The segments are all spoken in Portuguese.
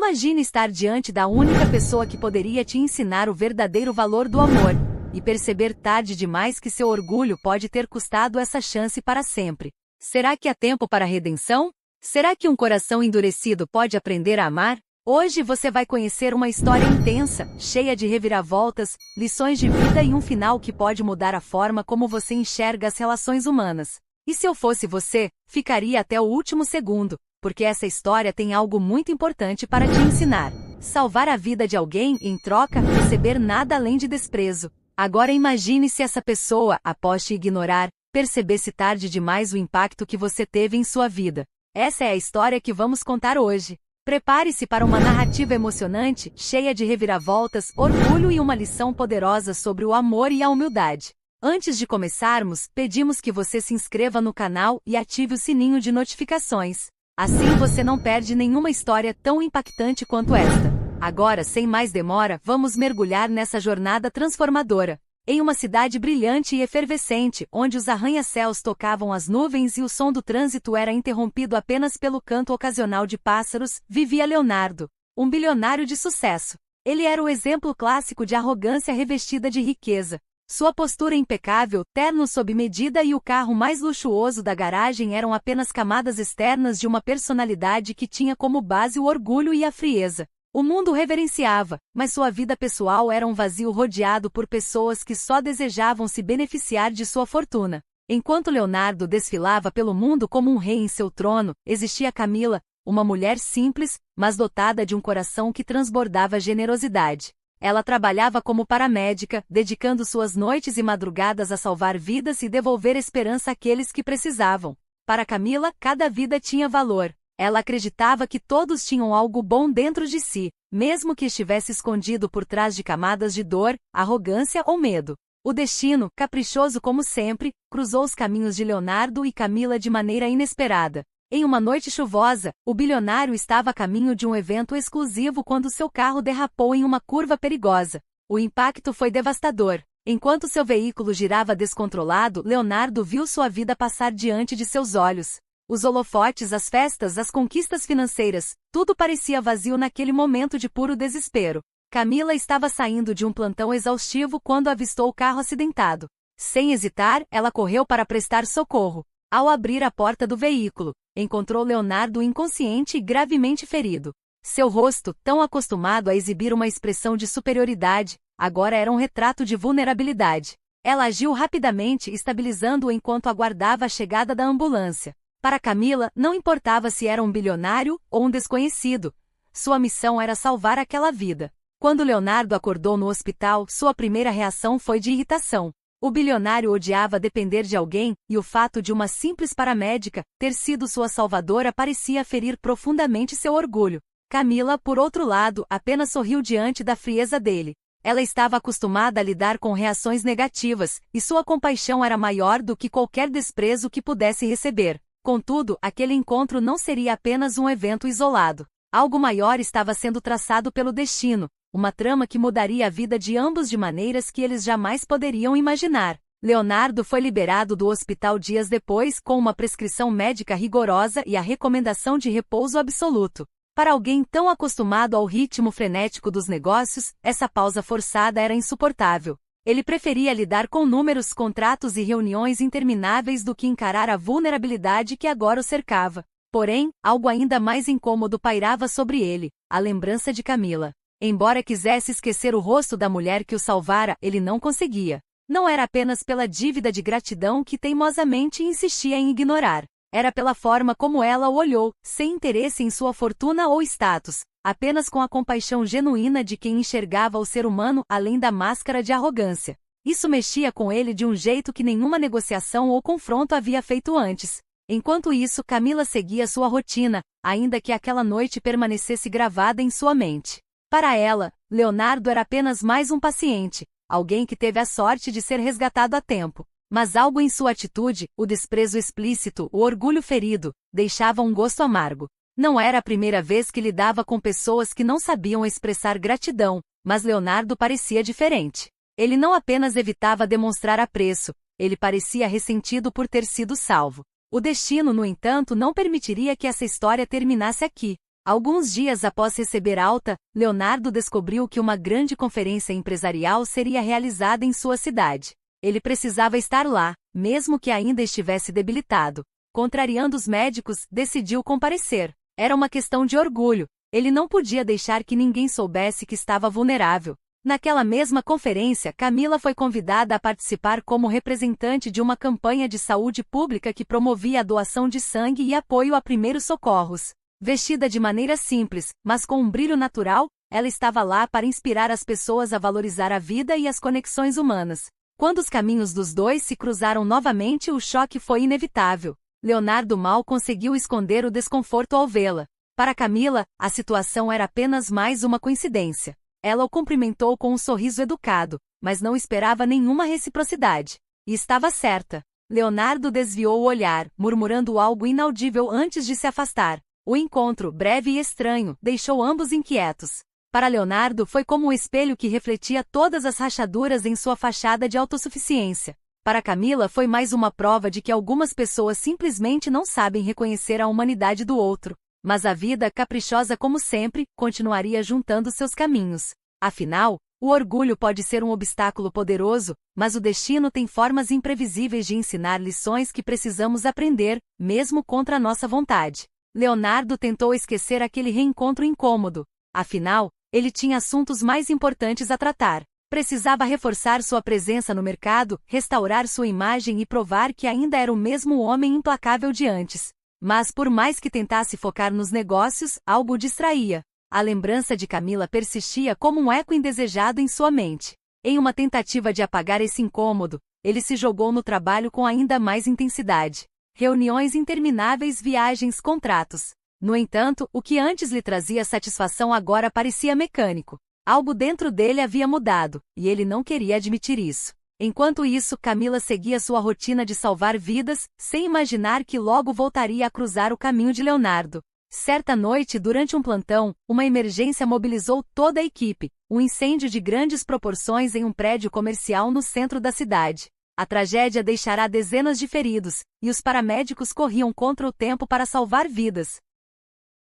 Imagine estar diante da única pessoa que poderia te ensinar o verdadeiro valor do amor, e perceber tarde demais que seu orgulho pode ter custado essa chance para sempre. Será que há tempo para redenção? Será que um coração endurecido pode aprender a amar? Hoje você vai conhecer uma história intensa, cheia de reviravoltas, lições de vida e um final que pode mudar a forma como você enxerga as relações humanas. E se eu fosse você, ficaria até o último segundo, porque essa história tem algo muito importante para te ensinar. Salvar a vida de alguém e, em troca, receber nada além de desprezo. Agora imagine se essa pessoa, após te ignorar, percebesse tarde demais o impacto que você teve em sua vida. Essa é a história que vamos contar hoje. Prepare-se para uma narrativa emocionante, cheia de reviravoltas, orgulho e uma lição poderosa sobre o amor e a humildade. Antes de começarmos, pedimos que você se inscreva no canal e ative o sininho de notificações. Assim você não perde nenhuma história tão impactante quanto esta. Agora, sem mais demora, vamos mergulhar nessa jornada transformadora. Em uma cidade brilhante e efervescente, onde os arranha-céus tocavam as nuvens e o som do trânsito era interrompido apenas pelo canto ocasional de pássaros, vivia Leonardo, um bilionário de sucesso. Ele era o exemplo clássico de arrogância revestida de riqueza. Sua postura impecável, terno sob medida e o carro mais luxuoso da garagem eram apenas camadas externas de uma personalidade que tinha como base o orgulho e a frieza. O mundo o reverenciava, mas sua vida pessoal era um vazio rodeado por pessoas que só desejavam se beneficiar de sua fortuna. Enquanto Leonardo desfilava pelo mundo como um rei em seu trono, existia Camila, uma mulher simples, mas dotada de um coração que transbordava generosidade. Ela trabalhava como paramédica, dedicando suas noites e madrugadas a salvar vidas e devolver esperança àqueles que precisavam. Para Camila, cada vida tinha valor. Ela acreditava que todos tinham algo bom dentro de si, mesmo que estivesse escondido por trás de camadas de dor, arrogância ou medo. O destino, caprichoso como sempre, cruzou os caminhos de Leonardo e Camila de maneira inesperada. Em uma noite chuvosa, o bilionário estava a caminho de um evento exclusivo quando seu carro derrapou em uma curva perigosa. O impacto foi devastador. Enquanto seu veículo girava descontrolado, Leonardo viu sua vida passar diante de seus olhos. Os holofotes, as festas, as conquistas financeiras, tudo parecia vazio naquele momento de puro desespero. Camila estava saindo de um plantão exaustivo quando avistou o carro acidentado. Sem hesitar, ela correu para prestar socorro. Ao abrir a porta do veículo, encontrou Leonardo inconsciente e gravemente ferido. Seu rosto, tão acostumado a exibir uma expressão de superioridade, agora era um retrato de vulnerabilidade. Ela agiu rapidamente, estabilizando-o enquanto aguardava a chegada da ambulância. Para Camila, não importava se era um bilionário ou um desconhecido. Sua missão era salvar aquela vida. Quando Leonardo acordou no hospital, sua primeira reação foi de irritação. O bilionário odiava depender de alguém, e o fato de uma simples paramédica ter sido sua salvadora parecia ferir profundamente seu orgulho. Camila, por outro lado, apenas sorriu diante da frieza dele. Ela estava acostumada a lidar com reações negativas, e sua compaixão era maior do que qualquer desprezo que pudesse receber. Contudo, aquele encontro não seria apenas um evento isolado. Algo maior estava sendo traçado pelo destino. Uma trama que mudaria a vida de ambos de maneiras que eles jamais poderiam imaginar. Leonardo foi liberado do hospital dias depois com uma prescrição médica rigorosa e a recomendação de repouso absoluto. Para alguém tão acostumado ao ritmo frenético dos negócios, essa pausa forçada era insuportável. Ele preferia lidar com números, contratos e reuniões intermináveis do que encarar a vulnerabilidade que agora o cercava. Porém, algo ainda mais incômodo pairava sobre ele: a lembrança de Camila. Embora quisesse esquecer o rosto da mulher que o salvara, ele não conseguia. Não era apenas pela dívida de gratidão que teimosamente insistia em ignorar. Era pela forma como ela o olhou, sem interesse em sua fortuna ou status, apenas com a compaixão genuína de quem enxergava o ser humano além da máscara de arrogância. Isso mexia com ele de um jeito que nenhuma negociação ou confronto havia feito antes. Enquanto isso, Camila seguia sua rotina, ainda que aquela noite permanecesse gravada em sua mente. Para ela, Leonardo era apenas mais um paciente, alguém que teve a sorte de ser resgatado a tempo. Mas algo em sua atitude, o desprezo explícito, o orgulho ferido, deixava um gosto amargo. Não era a primeira vez que lidava com pessoas que não sabiam expressar gratidão, mas Leonardo parecia diferente. Ele não apenas evitava demonstrar apreço, ele parecia ressentido por ter sido salvo. O destino, no entanto, não permitiria que essa história terminasse aqui. Alguns dias após receber alta, Leonardo descobriu que uma grande conferência empresarial seria realizada em sua cidade. Ele precisava estar lá, mesmo que ainda estivesse debilitado. Contrariando os médicos, decidiu comparecer. Era uma questão de orgulho. Ele não podia deixar que ninguém soubesse que estava vulnerável. Naquela mesma conferência, Camila foi convidada a participar como representante de uma campanha de saúde pública que promovia a doação de sangue e apoio a primeiros socorros. Vestida de maneira simples, mas com um brilho natural, ela estava lá para inspirar as pessoas a valorizar a vida e as conexões humanas. Quando os caminhos dos dois se cruzaram novamente, o choque foi inevitável. Leonardo mal conseguiu esconder o desconforto ao vê-la. Para Camila, a situação era apenas mais uma coincidência. Ela o cumprimentou com um sorriso educado, mas não esperava nenhuma reciprocidade. E estava certa. Leonardo desviou o olhar, murmurando algo inaudível antes de se afastar. O encontro, breve e estranho, deixou ambos inquietos. Para Leonardo foi como um espelho que refletia todas as rachaduras em sua fachada de autossuficiência. Para Camila foi mais uma prova de que algumas pessoas simplesmente não sabem reconhecer a humanidade do outro. Mas a vida, caprichosa como sempre, continuaria juntando seus caminhos. Afinal, o orgulho pode ser um obstáculo poderoso, mas o destino tem formas imprevisíveis de ensinar lições que precisamos aprender, mesmo contra a nossa vontade. Leonardo tentou esquecer aquele reencontro incômodo. Afinal, ele tinha assuntos mais importantes a tratar. Precisava reforçar sua presença no mercado, restaurar sua imagem e provar que ainda era o mesmo homem implacável de antes. Mas por mais que tentasse focar nos negócios, algo o distraía. A lembrança de Camila persistia como um eco indesejado em sua mente. Em uma tentativa de apagar esse incômodo, ele se jogou no trabalho com ainda mais intensidade. Reuniões intermináveis, viagens, contratos. No entanto, o que antes lhe trazia satisfação agora parecia mecânico. Algo dentro dele havia mudado, e ele não queria admitir isso. Enquanto isso, Camila seguia sua rotina de salvar vidas, sem imaginar que logo voltaria a cruzar o caminho de Leonardo. Certa noite, durante um plantão, uma emergência mobilizou toda a equipe, um incêndio de grandes proporções em um prédio comercial no centro da cidade. A tragédia deixará dezenas de feridos, e os paramédicos corriam contra o tempo para salvar vidas.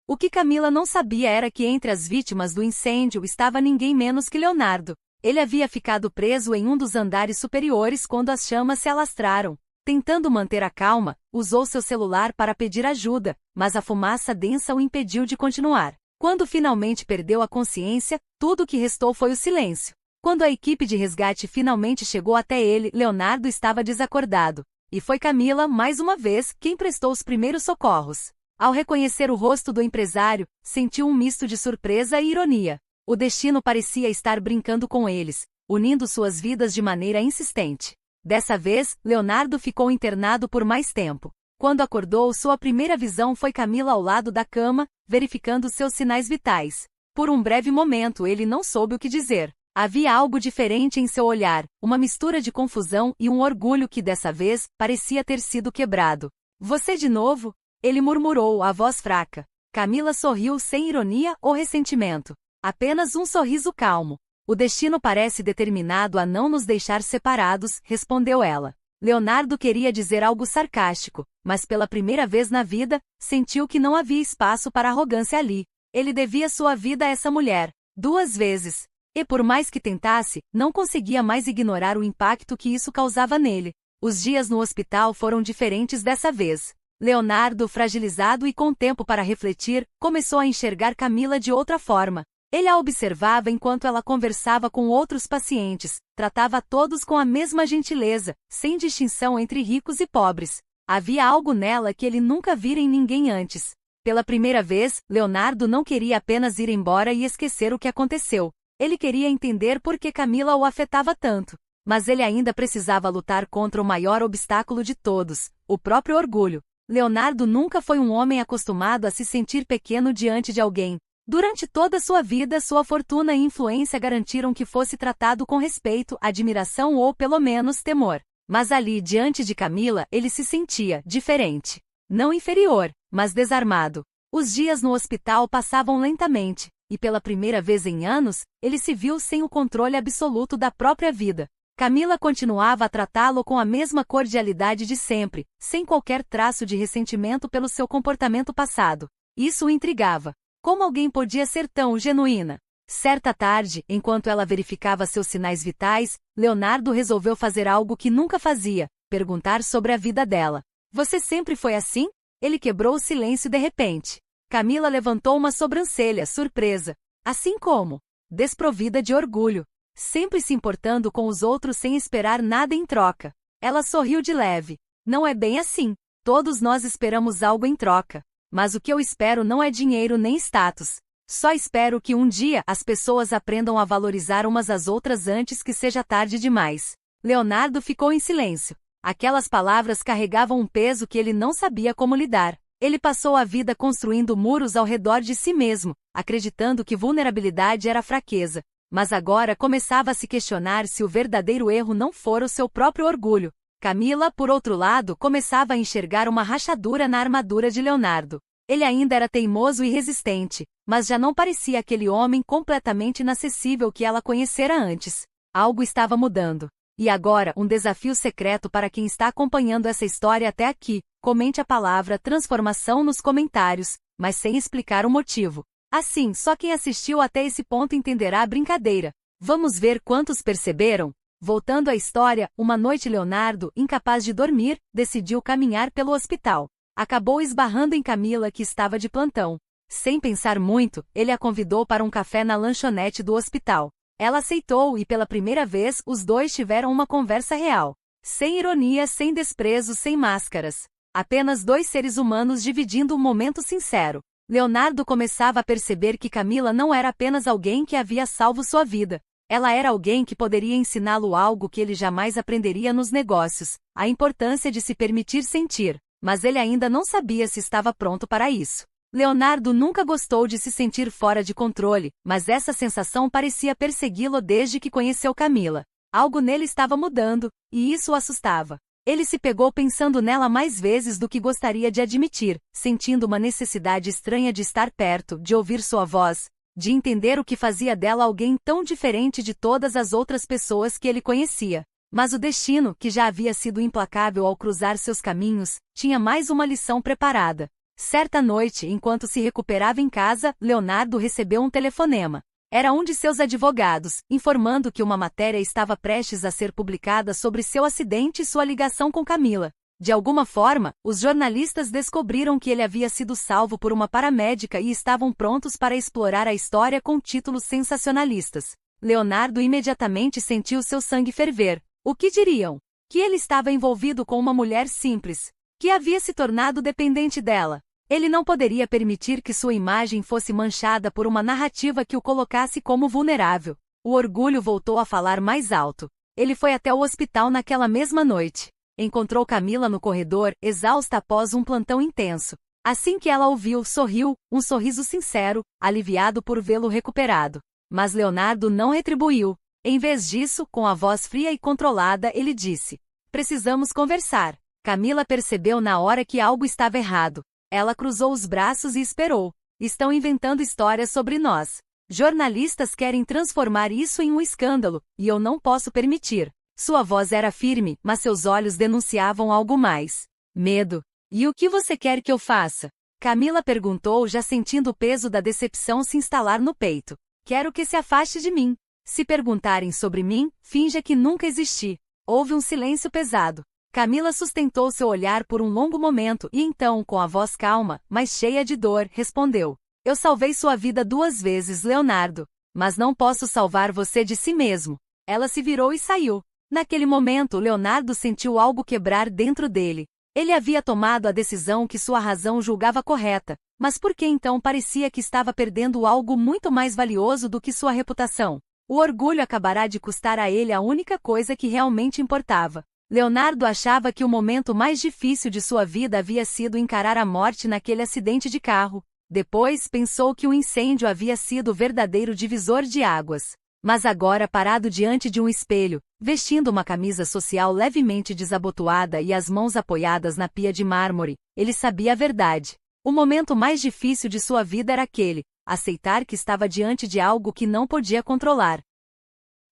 O que Camila não sabia era que entre as vítimas do incêndio estava ninguém menos que Leonardo. Ele havia ficado preso em um dos andares superiores quando as chamas se alastraram. Tentando manter a calma, usou seu celular para pedir ajuda, mas a fumaça densa o impediu de continuar. Quando finalmente perdeu a consciência, tudo o que restou foi o silêncio. Quando a equipe de resgate finalmente chegou até ele, Leonardo estava desacordado. E foi Camila, mais uma vez, quem prestou os primeiros socorros. Ao reconhecer o rosto do empresário, sentiu um misto de surpresa e ironia. O destino parecia estar brincando com eles, unindo suas vidas de maneira insistente. Dessa vez, Leonardo ficou internado por mais tempo. Quando acordou, sua primeira visão foi Camila ao lado da cama, verificando seus sinais vitais. Por um breve momento ele não soube o que dizer. Havia algo diferente em seu olhar, uma mistura de confusão e um orgulho que dessa vez parecia ter sido quebrado. Você de novo? Ele murmurou, a voz fraca. Camila sorriu sem ironia ou ressentimento. Apenas um sorriso calmo. O destino parece determinado a não nos deixar separados, respondeu ela. Leonardo queria dizer algo sarcástico, mas pela primeira vez na vida, sentiu que não havia espaço para arrogância ali. Ele devia sua vida a essa mulher, 2 vezes. E por mais que tentasse, não conseguia mais ignorar o impacto que isso causava nele. Os dias no hospital foram diferentes dessa vez. Leonardo, fragilizado e com tempo para refletir, começou a enxergar Camila de outra forma. Ele a observava enquanto ela conversava com outros pacientes, tratava todos com a mesma gentileza, sem distinção entre ricos e pobres. Havia algo nela que ele nunca vira em ninguém antes. Pela primeira vez, Leonardo não queria apenas ir embora e esquecer o que aconteceu. Ele queria entender por que Camila o afetava tanto. Mas ele ainda precisava lutar contra o maior obstáculo de todos, o próprio orgulho. Leonardo nunca foi um homem acostumado a se sentir pequeno diante de alguém. Durante toda sua vida, sua fortuna e influência garantiram que fosse tratado com respeito, admiração ou, pelo menos, temor. Mas ali, diante de Camila, ele se sentia diferente. Não inferior, mas desarmado. Os dias no hospital passavam lentamente, e pela primeira vez em anos, ele se viu sem o controle absoluto da própria vida. Camila continuava a tratá-lo com a mesma cordialidade de sempre, sem qualquer traço de ressentimento pelo seu comportamento passado. Isso o intrigava. Como alguém podia ser tão genuína? Certa tarde, enquanto ela verificava seus sinais vitais, Leonardo resolveu fazer algo que nunca fazia: perguntar sobre a vida dela. Você sempre foi assim? Ele quebrou o silêncio de repente. Camila levantou uma sobrancelha, surpresa. Assim como? Desprovida de orgulho. Sempre se importando com os outros sem esperar nada em troca. Ela sorriu de leve. Não é bem assim. Todos nós esperamos algo em troca. Mas o que eu espero não é dinheiro nem status. Só espero que um dia as pessoas aprendam a valorizar umas às outras antes que seja tarde demais. Leonardo ficou em silêncio. Aquelas palavras carregavam um peso que ele não sabia como lidar. Ele passou a vida construindo muros ao redor de si mesmo, acreditando que vulnerabilidade era fraqueza. Mas agora começava a se questionar se o verdadeiro erro não fora o seu próprio orgulho. Camila, por outro lado, começava a enxergar uma rachadura na armadura de Leonardo. Ele ainda era teimoso e resistente, mas já não parecia aquele homem completamente inacessível que ela conhecera antes. Algo estava mudando. E agora, um desafio secreto para quem está acompanhando essa história até aqui: comente a palavra transformação nos comentários, mas sem explicar o motivo. Assim, só quem assistiu até esse ponto entenderá a brincadeira. Vamos ver quantos perceberam? Voltando à história, uma noite Leonardo, incapaz de dormir, decidiu caminhar pelo hospital. Acabou esbarrando em Camila, que estava de plantão. Sem pensar muito, ele a convidou para um café na lanchonete do hospital. Ela aceitou e pela primeira vez os dois tiveram uma conversa real. Sem ironia, sem desprezo, sem máscaras. Apenas dois seres humanos dividindo um momento sincero. Leonardo começava a perceber que Camila não era apenas alguém que havia salvo sua vida. Ela era alguém que poderia ensiná-lo algo que ele jamais aprenderia nos negócios: a importância de se permitir sentir. Mas ele ainda não sabia se estava pronto para isso. Leonardo nunca gostou de se sentir fora de controle, mas essa sensação parecia persegui-lo desde que conheceu Camila. Algo nele estava mudando, e isso o assustava. Ele se pegou pensando nela mais vezes do que gostaria de admitir, sentindo uma necessidade estranha de estar perto, de ouvir sua voz, de entender o que fazia dela alguém tão diferente de todas as outras pessoas que ele conhecia. Mas o destino, que já havia sido implacável ao cruzar seus caminhos, tinha mais uma lição preparada. Certa noite, enquanto se recuperava em casa, Leonardo recebeu um telefonema. Era um de seus advogados, informando que uma matéria estava prestes a ser publicada sobre seu acidente e sua ligação com Camila. De alguma forma, os jornalistas descobriram que ele havia sido salvo por uma paramédica e estavam prontos para explorar a história com títulos sensacionalistas. Leonardo imediatamente sentiu seu sangue ferver. O que diriam? Que ele estava envolvido com uma mulher simples, que havia se tornado dependente dela. Ele não poderia permitir que sua imagem fosse manchada por uma narrativa que o colocasse como vulnerável. O orgulho voltou a falar mais alto. Ele foi até o hospital naquela mesma noite. Encontrou Camila no corredor, exausta após um plantão intenso. Assim que ela o viu, sorriu, um sorriso sincero, aliviado por vê-lo recuperado. Mas Leonardo não retribuiu. Em vez disso, com a voz fria e controlada, ele disse: "Precisamos conversar." Camila percebeu na hora que algo estava errado. Ela cruzou os braços e esperou. "Estão inventando histórias sobre nós. Jornalistas querem transformar isso em um escândalo, e eu não posso permitir." Sua voz era firme, mas seus olhos denunciavam algo mais: medo. "E o que você quer que eu faça?" Camila perguntou, já sentindo o peso da decepção se instalar no peito. "Quero que se afaste de mim. Se perguntarem sobre mim, finja que nunca existi." Houve um silêncio pesado. Camila sustentou seu olhar por um longo momento e então, com a voz calma, mas cheia de dor, respondeu: "Eu salvei sua vida 2 vezes, Leonardo. Mas não posso salvar você de si mesmo." Ela se virou e saiu. Naquele momento, Leonardo sentiu algo quebrar dentro dele. Ele havia tomado a decisão que sua razão julgava correta, mas por que então parecia que estava perdendo algo muito mais valioso do que sua reputação? O orgulho acabará de custar a ele a única coisa que realmente importava. Leonardo achava que o momento mais difícil de sua vida havia sido encarar a morte naquele acidente de carro. Depois pensou que o incêndio havia sido o verdadeiro divisor de águas. Mas agora, parado diante de um espelho, vestindo uma camisa social levemente desabotoada e as mãos apoiadas na pia de mármore, ele sabia a verdade. O momento mais difícil de sua vida era aquele: aceitar que estava diante de algo que não podia controlar.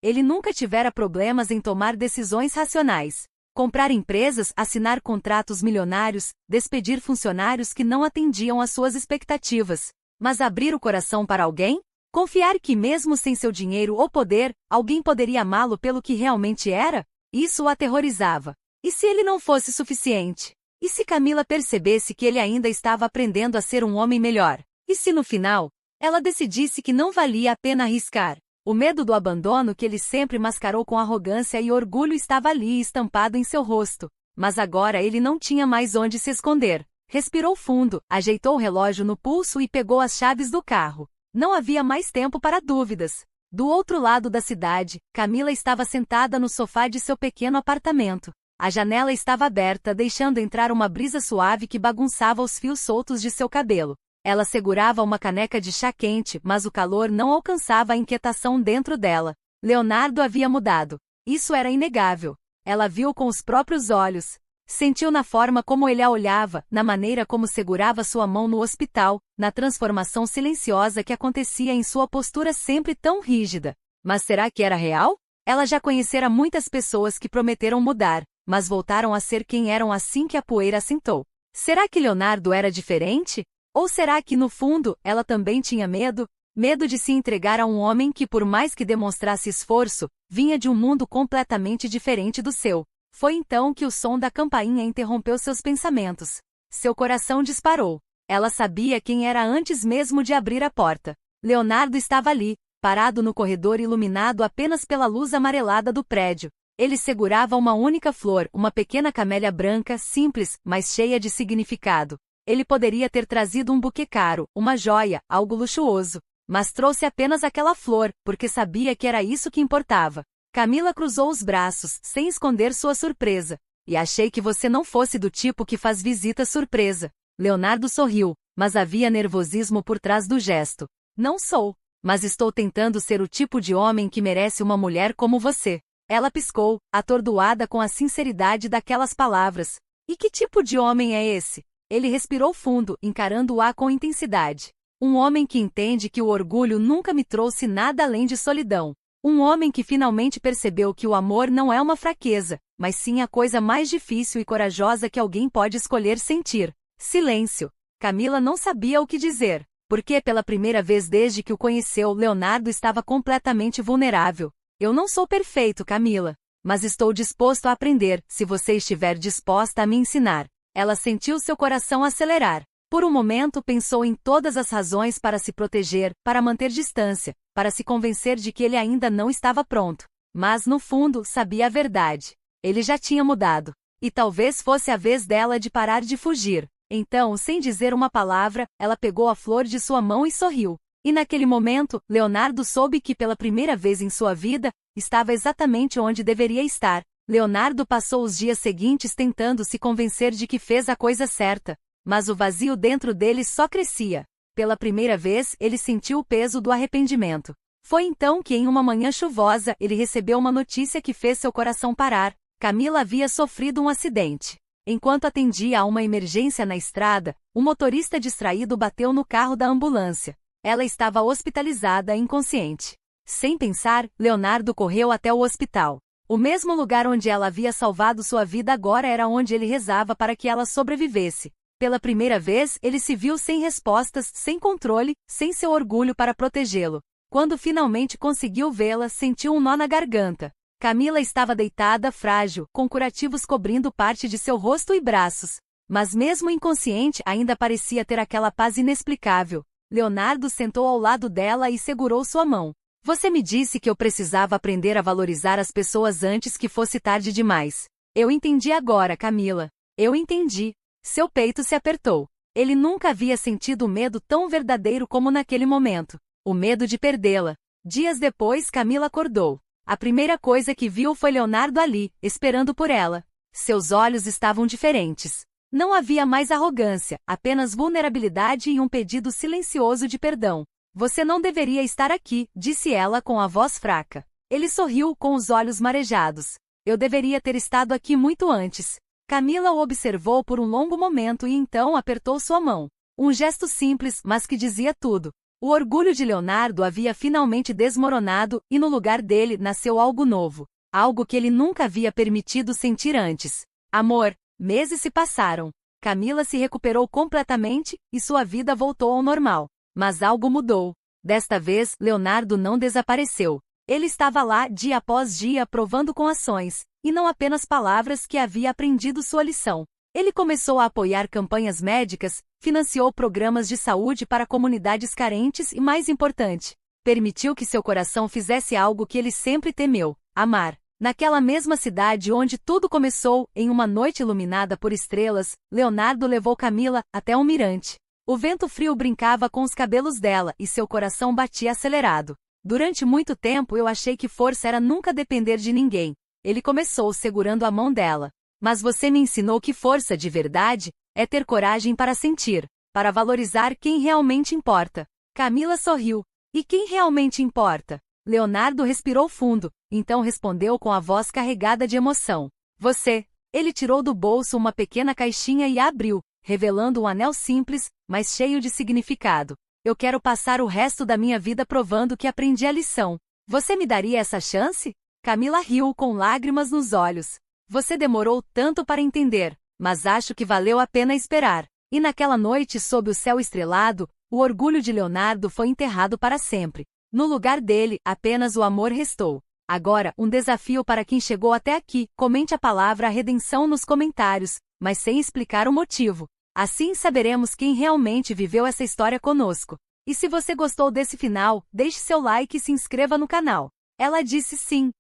Ele nunca tivera problemas em tomar decisões racionais. Comprar empresas, assinar contratos milionários, despedir funcionários que não atendiam às suas expectativas. Mas abrir o coração para alguém? Confiar que mesmo sem seu dinheiro ou poder, alguém poderia amá-lo pelo que realmente era? Isso o aterrorizava. E se ele não fosse suficiente? E se Camila percebesse que ele ainda estava aprendendo a ser um homem melhor? E se no final, ela decidisse que não valia a pena arriscar? O medo do abandono que ele sempre mascarou com arrogância e orgulho estava ali estampado em seu rosto. Mas agora ele não tinha mais onde se esconder. Respirou fundo, ajeitou o relógio no pulso e pegou as chaves do carro. Não havia mais tempo para dúvidas. Do outro lado da cidade, Camila estava sentada no sofá de seu pequeno apartamento. A janela estava aberta, deixando entrar uma brisa suave que bagunçava os fios soltos de seu cabelo. Ela segurava uma caneca de chá quente, mas o calor não alcançava a inquietação dentro dela. Leonardo havia mudado. Isso era inegável. Ela viu com os próprios olhos. Sentiu na forma como ele a olhava, na maneira como segurava sua mão no hospital, na transformação silenciosa que acontecia em sua postura sempre tão rígida. Mas será que era real? Ela já conhecera muitas pessoas que prometeram mudar, mas voltaram a ser quem eram assim que a poeira assentou. Será que Leonardo era diferente? Ou será que, no fundo, ela também tinha medo? Medo de se entregar a um homem que, por mais que demonstrasse esforço, vinha de um mundo completamente diferente do seu. Foi então que o som da campainha interrompeu seus pensamentos. Seu coração disparou. Ela sabia quem era antes mesmo de abrir a porta. Leonardo estava ali, parado no corredor iluminado apenas pela luz amarelada do prédio. Ele segurava uma única flor, uma pequena camélia branca, simples, mas cheia de significado. Ele poderia ter trazido um buquê caro, uma joia, algo luxuoso. Mas trouxe apenas aquela flor, porque sabia que era isso que importava. Camila cruzou os braços, sem esconder sua surpresa. E achei que você não fosse do tipo que faz visita surpresa. Leonardo sorriu, mas havia nervosismo por trás do gesto. Não sou, mas estou tentando ser o tipo de homem que merece uma mulher como você. Ela piscou, atordoada com a sinceridade daquelas palavras. E que tipo de homem é esse? Ele respirou fundo, encarando-a com intensidade. Um homem que entende que o orgulho nunca me trouxe nada além de solidão. Um homem que finalmente percebeu que o amor não é uma fraqueza, mas sim a coisa mais difícil e corajosa que alguém pode escolher sentir. Silêncio. Camila não sabia o que dizer, porque pela primeira vez desde que o conheceu, Leonardo estava completamente vulnerável. Eu não sou perfeito, Camila, mas estou disposto a aprender, se você estiver disposta a me ensinar. Ela sentiu seu coração acelerar. Por um momento pensou em todas as razões para se proteger, para manter distância, para se convencer de que ele ainda não estava pronto. Mas, no fundo, sabia a verdade. Ele já tinha mudado. E talvez fosse a vez dela de parar de fugir. Então, sem dizer uma palavra, ela pegou a flor de sua mão e sorriu. E naquele momento, Leonardo soube que pela primeira vez em sua vida, estava exatamente onde deveria estar. Leonardo passou os dias seguintes tentando se convencer de que fez a coisa certa. Mas o vazio dentro dele só crescia. Pela primeira vez, ele sentiu o peso do arrependimento. Foi então que, em uma manhã chuvosa, ele recebeu uma notícia que fez seu coração parar. Camila havia sofrido um acidente. Enquanto atendia a uma emergência na estrada, o motorista distraído bateu no carro da ambulância. Ela estava hospitalizada, inconsciente. Sem pensar, Leonardo correu até o hospital. O mesmo lugar onde ela havia salvado sua vida agora era onde ele rezava para que ela sobrevivesse. Pela primeira vez, ele se viu sem respostas, sem controle, sem seu orgulho para protegê-lo. Quando finalmente conseguiu vê-la, sentiu um nó na garganta. Camila estava deitada, frágil, com curativos cobrindo parte de seu rosto e braços. Mas mesmo inconsciente, ainda parecia ter aquela paz inexplicável. Leonardo sentou ao lado dela e segurou sua mão. Você me disse que eu precisava aprender a valorizar as pessoas antes que fosse tarde demais. Eu entendi agora, Camila. Eu entendi. Seu peito se apertou. Ele nunca havia sentido medo tão verdadeiro como naquele momento. O medo de perdê-la. Dias depois, Camila acordou. A primeira coisa que viu foi Leonardo ali, esperando por ela. Seus olhos estavam diferentes. Não havia mais arrogância, apenas vulnerabilidade e um pedido silencioso de perdão. Você não deveria estar aqui, disse ela com a voz fraca. Ele sorriu com os olhos marejados. Eu deveria ter estado aqui muito antes. Camila o observou por um longo momento e então apertou sua mão. Um gesto simples, mas que dizia tudo. O orgulho de Leonardo havia finalmente desmoronado e no lugar dele nasceu algo novo. Algo que ele nunca havia permitido sentir antes. Amor. Meses se passaram. Camila se recuperou completamente e sua vida voltou ao normal. Mas algo mudou. Desta vez, Leonardo não desapareceu. Ele estava lá dia após dia provando com ações, e não apenas palavras, que havia aprendido sua lição. Ele começou a apoiar campanhas médicas, financiou programas de saúde para comunidades carentes e, mais importante, permitiu que seu coração fizesse algo que ele sempre temeu: amar. Naquela mesma cidade onde tudo começou, em uma noite iluminada por estrelas, Leonardo levou Camila até um mirante. O vento frio brincava com os cabelos dela e seu coração batia acelerado. Durante muito tempo eu achei que força era nunca depender de ninguém. Ele começou segurando a mão dela. Mas você me ensinou que força de verdade é ter coragem para sentir, para valorizar quem realmente importa. Camila sorriu. E quem realmente importa? Leonardo respirou fundo, então respondeu com a voz carregada de emoção. Você. Ele tirou do bolso uma pequena caixinha e a abriu, revelando um anel simples, mas cheio de significado. Eu quero passar o resto da minha vida provando que aprendi a lição. Você me daria essa chance? Camila riu com lágrimas nos olhos. Você demorou tanto para entender, mas acho que valeu a pena esperar. E naquela noite sob o céu estrelado, o orgulho de Leonardo foi enterrado para sempre. No lugar dele, apenas o amor restou. Agora, um desafio para quem chegou até aqui: comente a palavra redenção nos comentários, mas sem explicar o motivo. Assim saberemos quem realmente viveu essa história conosco. E se você gostou desse final, deixe seu like e se inscreva no canal. Ela disse sim.